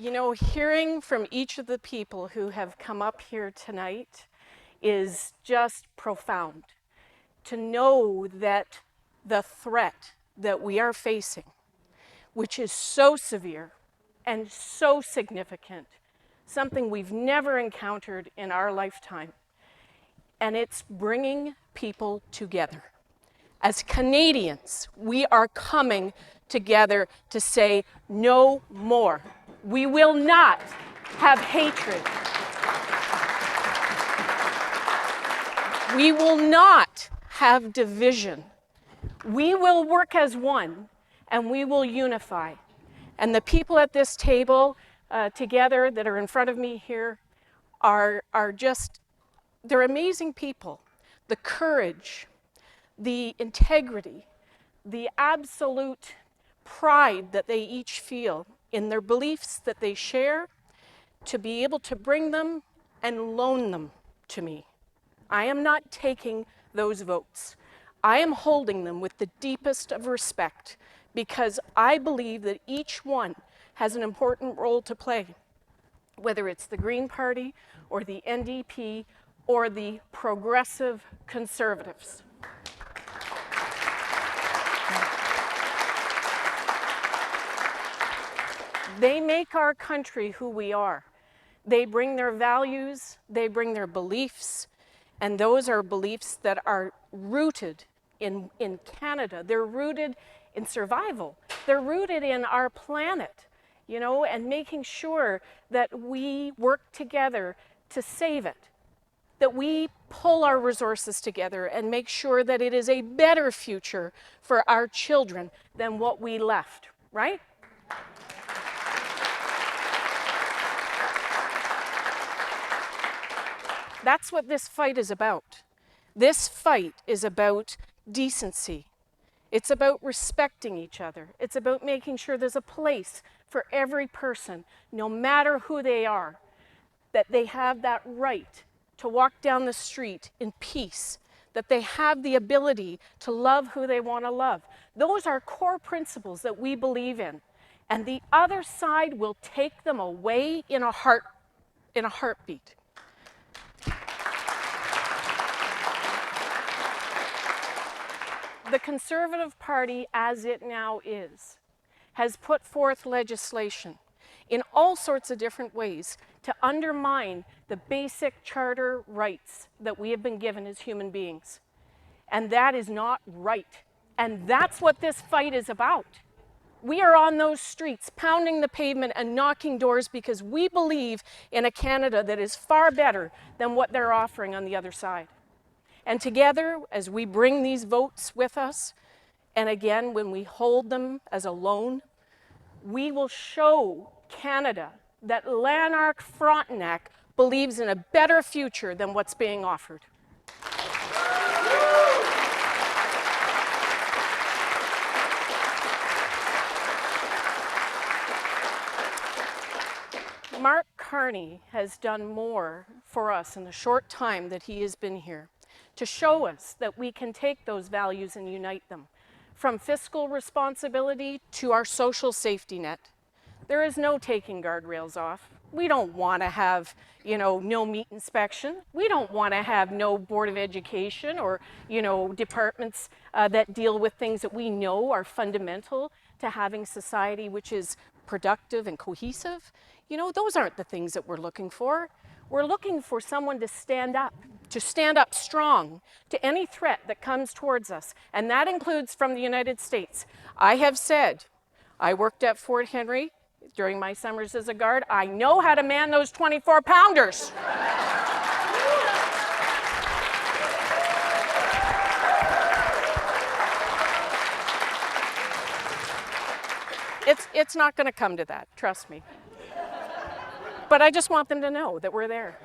You know, hearing from each of the people who have come up here tonight is just profound. To know that the threat that we are facing, which is so severe and so significant, something we've never encountered in our lifetime, and it's bringing people together. As Canadians, we are coming together to say no more. We will not have hatred. We will not have division. We will work as one, and we will unify. And the people at this table together that are in front of me here are just, they're amazing people. The courage, the integrity, the absolute pride that they each feel in their beliefs that they share, to be able to bring them and loan them to me. I am not taking those votes. I am holding them with the deepest of respect, because I believe that each one has an important role to play, whether it's the Green Party or the NDP or the Progressive Conservatives. They make our country who we are. They bring their values, they bring their beliefs, and those are beliefs that are rooted in Canada. They're rooted in survival. They're rooted in our planet, you know, and making sure that we work together to save it, that we pull our resources together and make sure that it is a better future for our children than what we left, right? That's what this fight is about. This fight is about decency. It's about respecting each other. It's about making sure there's a place for every person, no matter who they are, that they have that right to walk down the street in peace, that they have the ability to love who they want to love. Those are core principles that we believe in. And the other side will take them away in a heartbeat. The Conservative Party, as it now is, has put forth legislation in all sorts of different ways to undermine the basic charter rights that we have been given as human beings. And that is not right. And that's what this fight is about. We are on those streets, pounding the pavement and knocking doors because we believe in a Canada that is far better than what they're offering on the other side. And together, as we bring these votes with us, and again, when we hold them as a loan, we will show Canada that Lanark-Frontenac believes in a better future than what's being offered. Mark Carney has done more for us in the short time that he has been here to show us that we can take those values and unite them, from fiscal responsibility to our social safety net. There is no taking guardrails off. We don't want to have, no meat inspection. We don't want to have no Board of Education or, departments that deal with things that we know are fundamental to having society which is productive and cohesive. Those aren't the things that we're looking for. We're looking for someone to stand up strong to any threat that comes towards us, and that includes from the United States. I have said, I worked at Fort Henry during my summers as a guard. I know how to man those 24-pounders. It's not going to come to that, trust me. But I just want them to know that we're there.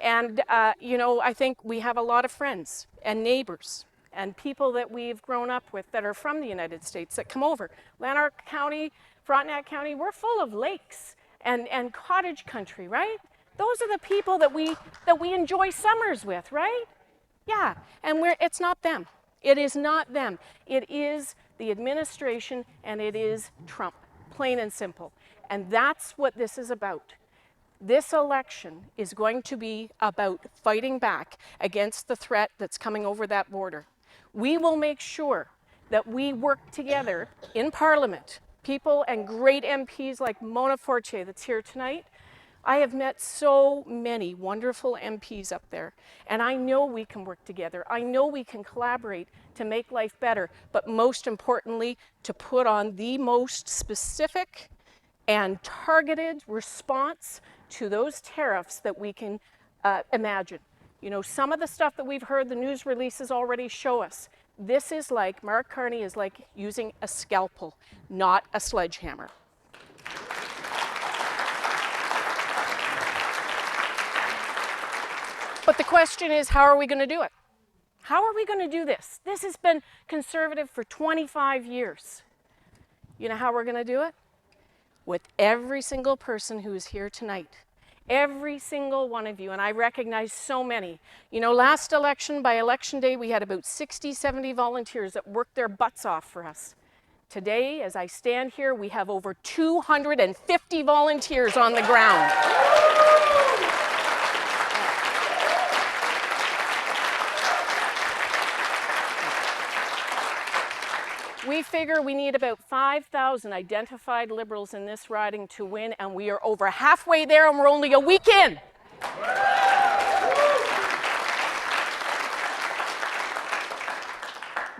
And, I think we have a lot of friends and neighbors and people that we've grown up with that are from the United States that come over. Lanark County, Frontenac County, we're full of lakes and cottage country, right? Those are the people that we enjoy summers with, right? Yeah, and it's not them. It is not them. It is the administration, and it is Trump plain and simple. And that's what this is about. This election is going to be about fighting back against the threat that's coming over that border. We will make sure that we work together in Parliament, people and great MPs like Mona Fortier that's here tonight. I have met so many wonderful MPs up there, and I know we can work together. I know we can collaborate to make life better, but most importantly, to put on the most specific and targeted response to those tariffs that we can imagine. You know, some of the stuff that we've heard, the news releases already show us. This is like, Mark Carney is like using a scalpel, not a sledgehammer. But the question is, how are we going to do it? How are we going to do this? This has been conservative for 25 years. You know how we're going to do it? With every single person who is here tonight. Every single one of you, and I recognize so many. You know, last election, by election day, we had about 60, 70 volunteers that worked their butts off for us. Today, as I stand here, we have over 250 volunteers on the ground. We figure we need about 5,000 identified Liberals in this riding to win, and we are over halfway there, and we're only a week in.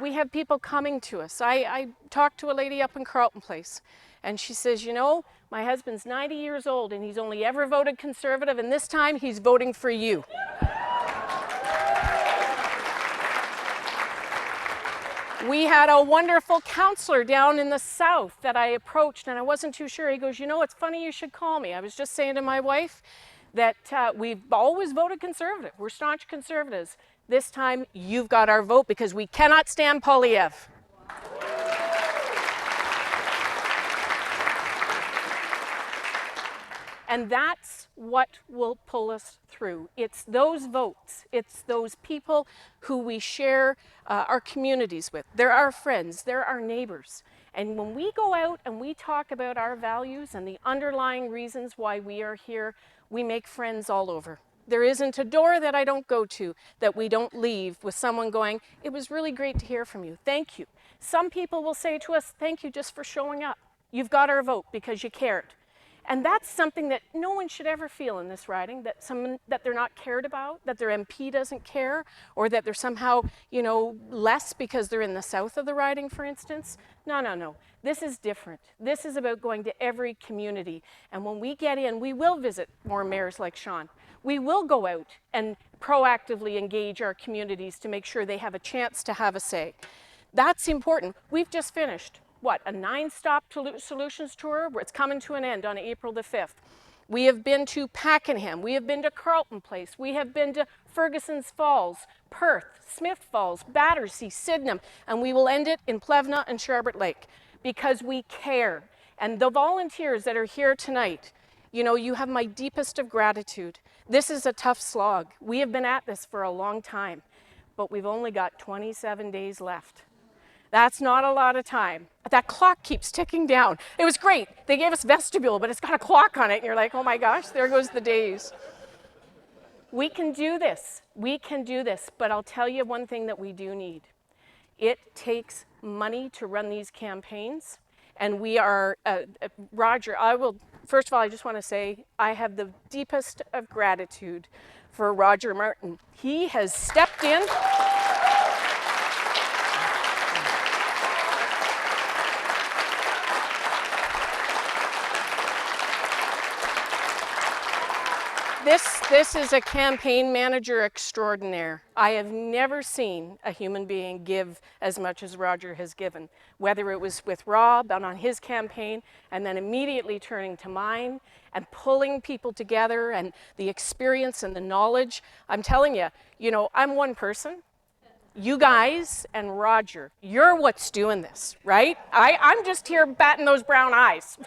We have people coming to us. I talked to a lady up in Carleton Place, and she says, you know, my husband's 90 years old, and he's only ever voted Conservative, and this time he's voting for you. We had a wonderful counselor down in the south that I approached, and I wasn't too sure. He goes, you know, it's funny you should call me. I was just saying to my wife that we've always voted Conservative. We're staunch Conservatives. This time, you've got our vote because we cannot stand Poilievre. And that's what will pull us through. It's those votes. It's those people who we share our communities with. They're our friends. They're our neighbors. And when we go out and we talk about our values and the underlying reasons why we are here, we make friends all over. There isn't a door that I don't go to that we don't leave with someone going, it was really great to hear from you. Thank you. Some people will say to us, thank you just for showing up. You've got our vote because you cared. And that's something that no one should ever feel in this riding, that they're not cared about, that their MP doesn't care, or that they're somehow, you know, less because they're in the south of the riding, for instance. No, no, no. This is different. This is about going to every community. And when we get in, we will visit more mayors like Sean. We will go out and proactively engage our communities to make sure they have a chance to have a say. That's important. We've just finished what, a 9-stop solutions tour where it's coming to an end on April the 5th. We have been to Pakenham, we have been to Carleton Place, we have been to Ferguson's Falls, Perth, Smith Falls, Battersea, Sydenham, and we will end it in Plevna and Sharbert Lake because we care. And the volunteers that are here tonight, you know, you have my deepest of gratitude. This is a tough slog. We have been at this for a long time, but we've only got 27 days left. That's not a lot of time. That clock keeps ticking down. It was great. They gave us vestibule, but it's got a clock on it, and you're like, oh my gosh, there goes the days. We can do this. We can do this, but I'll tell you one thing that we do need. It takes money to run these campaigns, and we are, Roger, first of all, I just want to say I have the deepest of gratitude for Roger Martin. He has stepped in. This is a campaign manager extraordinaire. I have never seen a human being give as much as Roger has given, whether it was with Rob and on his campaign and then immediately turning to mine and pulling people together and the experience and the knowledge. I'm telling you, you know, I'm one person. You guys and Roger, you're what's doing this, right? I'm just here batting those brown eyes.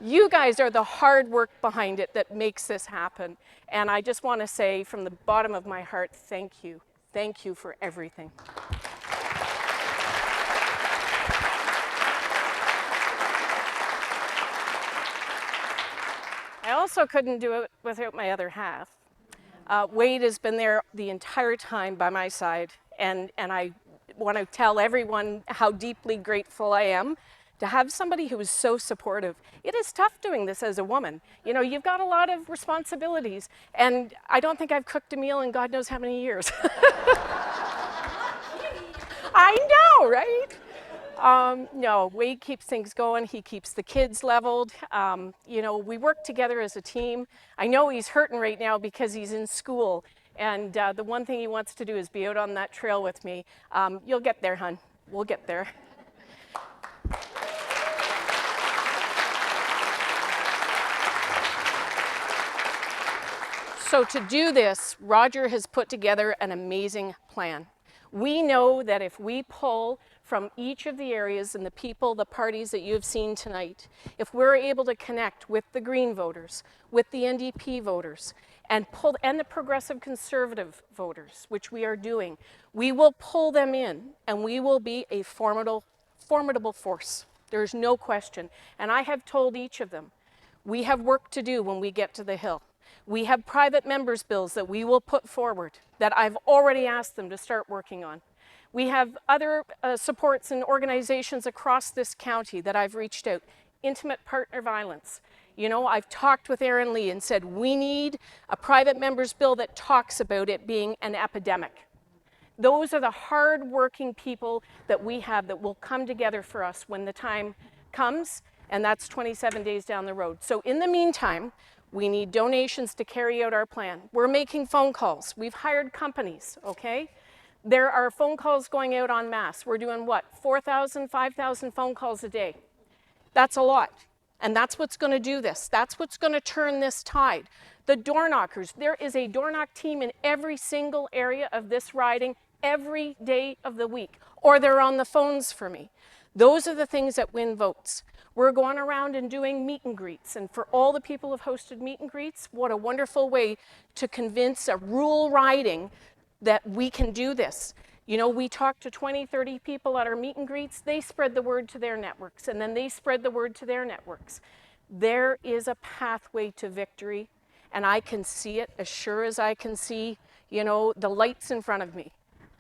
You guys are the hard work behind it that makes this happen. And I just want to say from the bottom of my heart, thank you. Thank you for everything. also couldn't do it without my other half. Wade has been there the entire time by my side, and I want to tell everyone how deeply grateful I am to have somebody who is so supportive. It is tough doing this as a woman. You know, you've got a lot of responsibilities, and I don't think I've cooked a meal in God knows how many years. I know, right? No, Wade keeps things going. He keeps the kids leveled. You know, we work together as a team. I know he's hurting right now because he's in school, and the one thing he wants to do is be out on that trail with me. You'll get there, hun. We'll get there. So to do this, Roger has put together an amazing plan. We know that if we pull from each of the areas and the people, the parties that you have seen tonight, if we're able to connect with the Green voters, with the NDP voters, and the Progressive Conservative voters, which we are doing, we will pull them in and we will be a formidable force. There's no question. And I have told each of them, we have work to do when we get to the Hill. We have private members' bills that we will put forward that I've already asked them to start working on. We have other supports and organizations across this county that I've reached out. Intimate partner violence. You know, I've talked with Aaron Lee and said we need a private members' bill that talks about it being an epidemic. Those are the hard-working people that we have that will come together for us when the time comes, and that's 27 days down the road. So in the meantime, we need donations to carry out our plan. We're making phone calls. We've hired companies, okay? There are phone calls going out en masse. We're doing what, 4,000, 5,000 phone calls a day. That's a lot. And that's what's going to do this. That's what's going to turn this tide. The door knockers, there is a door knock team in every single area of this riding every day of the week, or they're on the phones for me. Those are the things that win votes. We're going around and doing meet and greets, and for all the people who have hosted meet and greets, what a wonderful way to convince a rural riding that we can do this. You know, we talk to 20, 30 people at our meet and greets, they spread the word to their networks, and then they spread the word to their networks. There is a pathway to victory, and I can see it as sure as I can see, you know, the lights in front of me.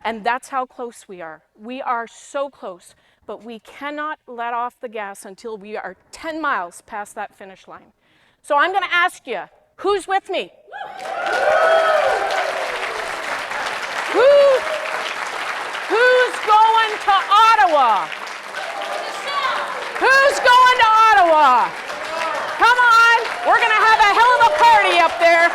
And that's how close we are. We are so close, but we cannot let off the gas until we are 10 miles past that finish line. So I'm going to ask you, who's with me? Who's going to Ottawa? Who's going to Ottawa? Come on, we're going to have a hell of a party up there.